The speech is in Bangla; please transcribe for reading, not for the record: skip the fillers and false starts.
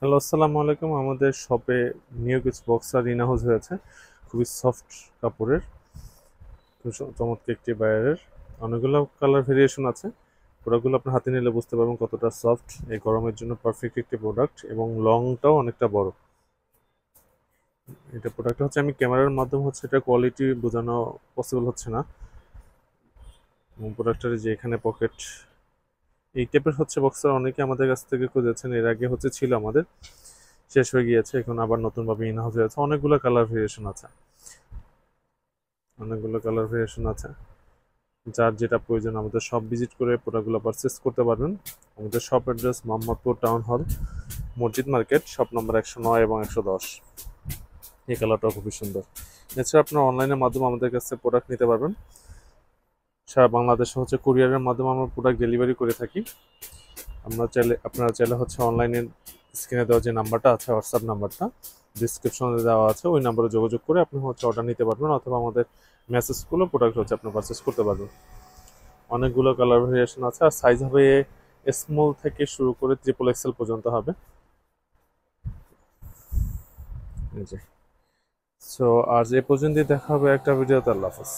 হ্যালো, আসসালামু আলাইকুম। আমাদের শপে নিউ কিছু বক্সার ইন হাউস হয়েছে। খুবই সফট কাপড়ের, খুব চমৎকার একটি বাইরের অনেকগুলো কালার ভেরিয়েশন আছে। প্রোডাক্টগুলো আপনার হাতে নিলে বুঝতে পারবেন কতটা সফট। এই গরমের জন্য পারফেক্ট একটি প্রোডাক্ট এবং লংটাও অনেকটা বড়। এটা প্রোডাক্ট হচ্ছে আমি ক্যামেরার মাধ্যমে এটা কোয়ালিটি বোঝানো পসিবল হচ্ছে না। এবং প্রোডাক্টের যে এখানে পকেট, এই টাইপের বক্সার অনেকে আমাদের কাছ থেকে খুঁজেছেন। এর আগে ছিল আমাদের, শেষ হয়ে গিয়েছে। এখন আবার নতুনভাবে ইন হাউস হয়েছে। অনেকগুলো কালার ভেরিয়েশন আছে। যার যেটা প্রয়োজন আমাদের শপ ভিজিট করে প্রোডাক্টগুলো পারচেস করতে পারবেন। আমাদের shop address Mohammadpur town hall, মসজিদ মার্কেট, শপ নম্বর 109 এবং 110। এই কালারটাও খুবই সুন্দর। এছাড়া আপনারা অনলাইনের মাধ্যমে আমাদের কাছে প্রোডাক্ট নিতে পারবেন। সারা বাংলাদেশে কুরিয়ারের মাধ্যমে আমরা প্রোডাক্ট ডেলিভারি করে থাকি। আপনারা চাইলে অনলাইনে স্ক্রিনে দেওয়া যে নাম্বারটা আছে, হোয়াটসঅ্যাপ নাম্বারটা ডিসক্রিপশনে দেওয়া আছে, ওই নাম্বারে যোগাযোগ করে আপনি অর্ডার নিতে পারবেন, অথবা আমাদের মেসেজগুলো প্রোডাক্ট আপনি পারচেস করতে পারবেন। অনেকগুলো কালার ভেরিয়েশন আছে, আর সাইজ হবে স্মল থেকে শুরু করে ট্রিপল এক্সেল পর্যন্ত হবে। এই যে, সো আজ এ পর্যন্তই, দেখা হবে একটা ভিডিওতে। আল্লাহ হাফেজ।